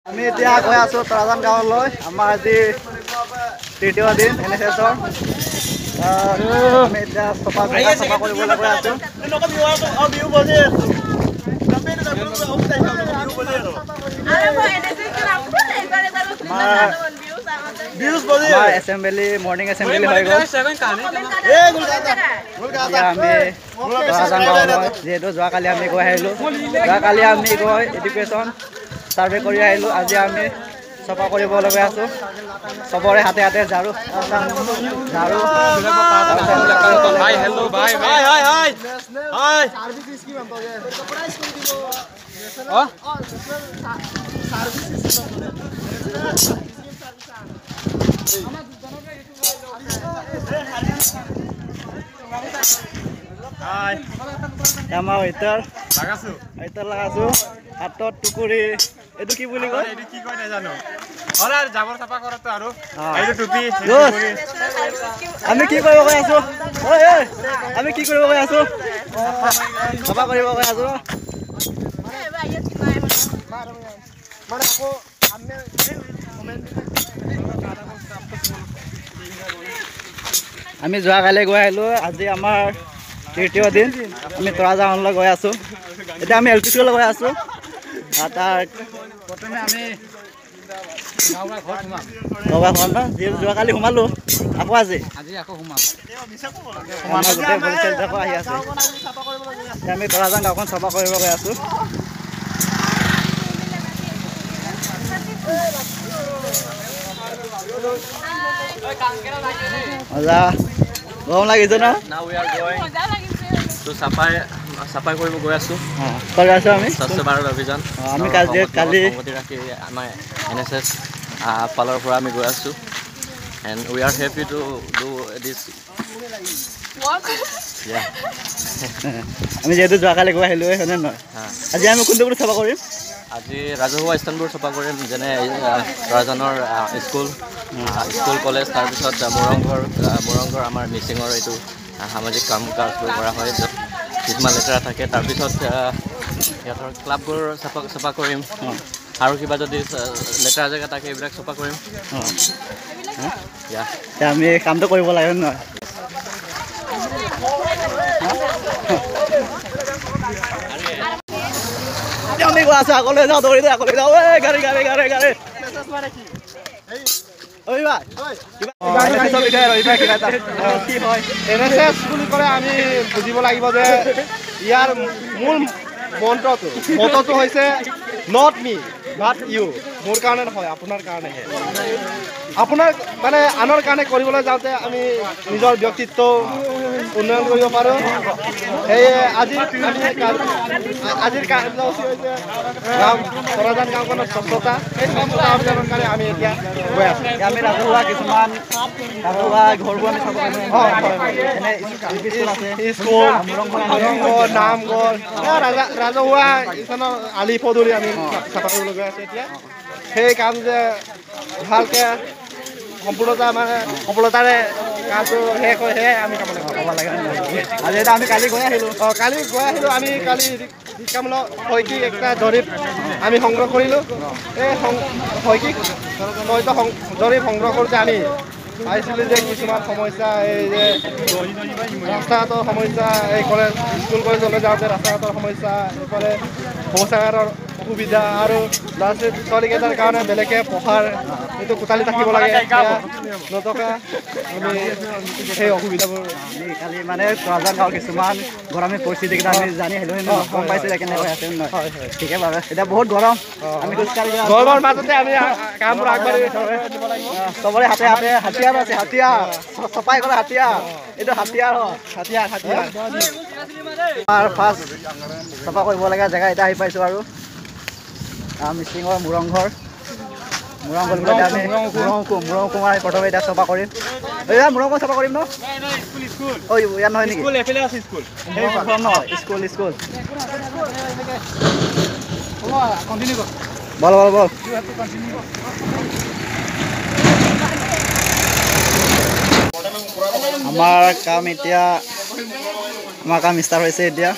আমি এতিয়া গৈ আছো তৰাজান গাঁৱলৈ। আমাৰ আজি তৃতীয় দিন NSS-ৰ। আমি এতিয়া চফা কৰিবলৈ গৈ আছো। এছেম্বলি মৰ্ণিং এছেম্বলি হৈ গ'ল। আমি তৰাজান গাঁৱলৈ যিহেতু যোৱাকালি আমি গৈ আহিলোঁ। যোৱাকালি আমি গৈ এডুকেশ্যন সাৰ্ভে কৰি আহিলোঁ। আজি আমি চফা কৰিব লগা আছোঁ। চবৰে হাতে হাতে ঝাৰু ঝাৰু আমাৰ হিটাৰ লগাইছোঁ। হাতত টুকুৰি এইটো কি বুলি কয়? নাজানো। জাবৰ চাফা কৰাটো আৰু আমি কি কৰিব গৈ আছো? আমি কি কৰিব গৈ আছো? চাফা কৰিব গৈ আছো। আমি যোৱাকালি গৈ আহিলোঁ। আজি আমাৰ তৃতীয় দিন। আমি তৰাজানলৈ গৈ আছোঁ। এতিয়া আমি LP স্কুললৈ গৈ আছোঁ। তাৰ প্ৰথমে আমি যিহেতু যোৱাকালি সোমালোঁ, আকৌ আজি আকৌ সোমাম। আহি আছে। আমি তৰাজান গাঁওখন চাফা কৰিব গৈ আছোঁ। গৰম লাগিছে ন? চাফাই কৰিব গৈ আছোঁ। আমি স্বচ্ছ ভাৰত অভিযান আমি কালি সংগতি ৰাখি আমাৰ NSS ফালৰ পৰা আমি গৈ আছোঁ। and we are happy to do this work. আমি যেহেতু যোৱাকালি গৈ আহিলোঁ, হয়নে নহয়? আজি আমি কোনটো চাফা কৰিম? আজি ৰাজহুৱা স্থানবোৰ চাফা কৰিম, যেনে তৰাজানৰ স্কুল কলেজ, তাৰপিছত মোৰংঘৰ আমাৰ মিচিঙৰ এইটো সামাজিক কাম কাজবোৰ কৰা হয়, য'ত কিছুমান লেতেৰা থাকে। তাৰপিছত সিহঁতৰ ক্লাববোৰ চাফা কৰিম, আৰু কিবা যদি লেতেৰা জেগা থাকে এইবিলাক চাফা কৰিম। আমি কামটো কৰিব লাগে নহয়? আমি গৈ আছোঁ, আগলৈ যাওঁ, দৌৰি যাওঁ, আগলৈ যাওঁ। গাড়ী NSS বুলি ক'লে আমি বুজিব লাগিব যে ইয়াৰ মূল মন্ত্ৰটো হৈছে নট মি বাট ইউ। মোৰ কাৰণে নহয়, আপোনাৰ কাৰণেহে। আপোনাৰ মানে আনৰ কাৰণে কৰিবলৈ যাওঁতে আমি নিজৰ ব্যক্তিত্ব উন্নয়ন কৰিব পাৰোঁ। সেয়ে আজিৰ কাৰ্যসূচী হৈছে তৰাজান গাঁওখনৰ স্বচ্ছতা। এই স্বচ্ছতা অভিযানৰ কাৰণে আমি এতিয়া গৈ আছোঁ। আমি ৰাজহুৱা কিছুমান ঘৰবোৰ আমি চাব পাৰিম। স্কুল, নামঘৰ, ৰাজহুৱা এইখনৰ আলি পদূলি আমি চাফা কৰিবলৈ গৈ আছোঁ এতিয়া। সেই কাম যে ভালকৈ সফলতাৰে কামটো শেষ হয়, সেয়াই আমি কামনা কৰিব লাগে। আমি কালি গৈ আহিলোঁ। আমি কালি শৈক্ষিক একটা জৰীপ আমি সংগ্ৰহ কৰিলোঁ। এই শৈক্ষিক জৰীপ সংগ্ৰহ কৰোঁতে আমি পাইছিলোঁ যে কিছুমান সমস্যা, এই যে ৰাস্তা ঘাটৰ সমস্যা, এই স্কুল কলেজলৈ যাওঁতে ৰাস্তা ঘাটৰ সমস্যা, এইফালে শৌচাগাৰৰ অসুবিধা, আৰু ল'ৰা ছোৱালীকেইটাৰ কাৰণে বেলেগে পঢ়াৰ এইটো কোঠালি থাকিব লাগে, নথকা আমি সেই অসুবিধাবোৰ আমি কালি মানে তৰাজান গাঁৱৰ কিছুমান গৰমী পৰিস্থিতিকেইটা আমি জানি আহিলোঁ, গম পাইছোঁ যে কেনেকৈ আছে নহয়। ঠিকে বাৰু, এতিয়া বহুত গৰম। আমি খোজকাঢ়ি গৰমৰ মাজতে আমি কামবোৰ আগবাঢ়ি চবৰে হাতে হাতে হাতিয়াৰ আছে, হাতিয়াৰ চপাই কৰা হাতিয়াৰ, এইটো হাতিয়াৰ আমাৰ ফাৰ্ষ্ট চফা কৰিবলগীয়া জেগা এতিয়া আহি পাইছোঁ। আৰু মিচিঙৰ মোৰংঘৰ আমি মোৰংকুমাৰ প্ৰথমে এতিয়া চফা কৰিম। মোৰংকুমাৰ চাফা কৰিম ন? ইয়াত নহয় নেকি? স্কুল বল। আমাৰ কাম ষ্টাৰ্ট হৈছে এতিয়া।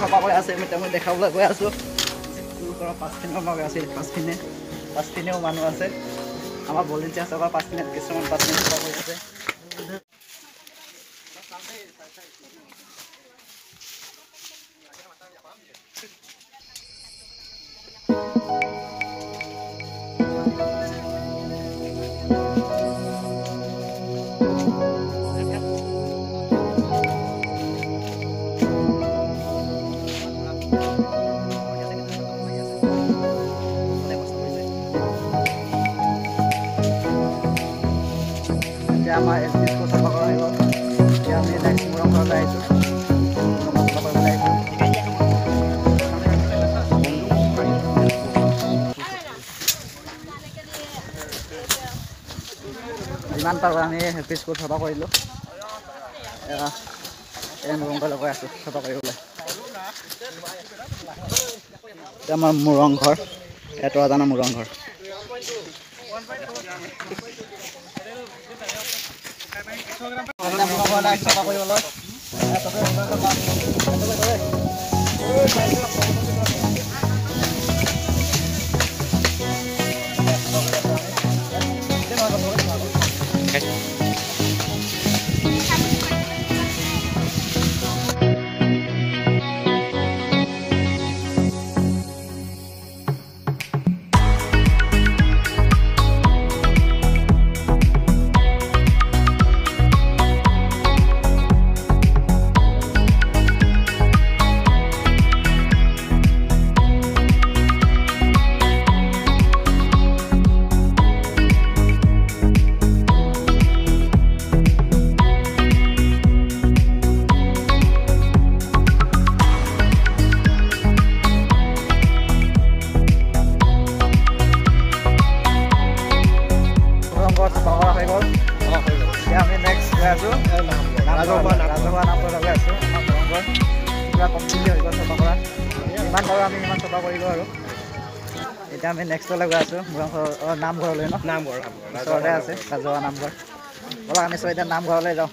চাফা কৰি আছে মই দেখাবলৈ গৈ আছোঁ পাঁচপিনেও মই আছে পাঁচপিনেও মানুহ আছে আমাৰ ভলেণ্টিয়াৰ চাফা পাঁচপিনে কিছুমান পাঁচপিনে চাফা কৰি আছে আমাৰ এছ পি স্কুল চাফা কৰা হৈ গ'ল এতিয়া আমি নেক্সট মুৰং ঘৰলৈ আহিছোঁ চাফা কৰিবলৈ আহিছোঁ যিমান পাৰোঁ আমি এছ পি স্কুল চাফা কৰিলোঁ এই মুৰং ঘৰ লগাই আছোঁ চাফা কৰিবলৈ আমাৰ মুৰং ঘৰ এটৰা জানা মুৰং ঘৰ চাফা কৰিবলৈ ৰাজহুৱা নামঘৰ লগাই আছোঁ আমাৰ মুৰংঘৰ কিবা কমপ্লিটলি হৈ গ'ল চাফা কৰা যিমান পাৰোঁ আমি ইমান চাফা কৰিব আৰু এতিয়া আমি নেক্সটলৈ গৈ আছোঁ মুৰংঘৰ নামঘৰলৈ ন নামঘৰ ওচৰতে আছে ৰাজহুৱা নামঘৰ ব'লা আমি চব এতিয়া নামঘৰলৈ যাওঁ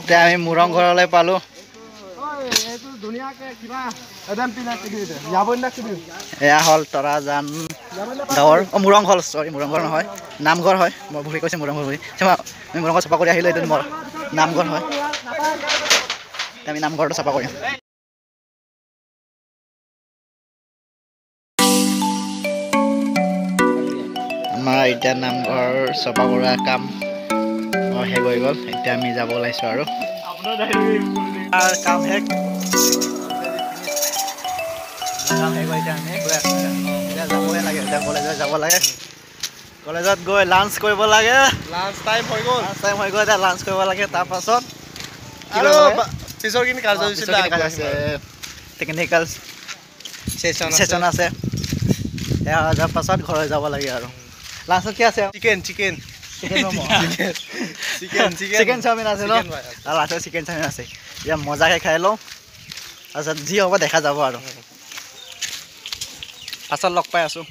এতিয়া আমি মুৰংঘৰলৈ পালোঁ এয়া হ'ল তৰাজান গাঁৱৰ মুৰং হ'ল চৰি মুৰংঘৰ নহয় নামঘৰ হয় মই ভুল কৈছোঁ মুৰংঘৰ বুলি আমি মুৰংঘৰ চাফা কৰি আহিলোঁ এইটো মোৰ নামঘৰ হয় আমি নামঘৰটো চাফা কৰিম আমাৰ এতিয়া নামঘৰ চাফা কৰা কাম শেষ হৈ গ'ল এতিয়া আমি যাব ওলাইছোঁ আৰু কাম শেষ এতিয়া আমি গৈ আছোঁ এতিয়া যাবহে লাগে এতিয়া কলেজত যাব লাগে কলেজত গৈ লাঞ্চ কৰিব লাগে লাঞ্চ টাইম হৈ গ'ল এতিয়া লাঞ্চ কৰিব লাগে তাৰপাছত আৰু পিছৰখিনি কাৰ্যসূচী টেকনিকেল ছেশ্যন আছে সেয়া যোৱাৰ পাছত ঘৰলৈ যাব লাগে আৰু লাঞ্চত কি আছে চিকেন চিকেন চাওমিন আছে ন লাঞ্চত চিকেন চাওমিন আছে এতিয়া মজাকৈ খাই লওঁ তাৰপিছত যি হ'ব দেখা যাব আৰু পাছত লগ পাই আছোঁ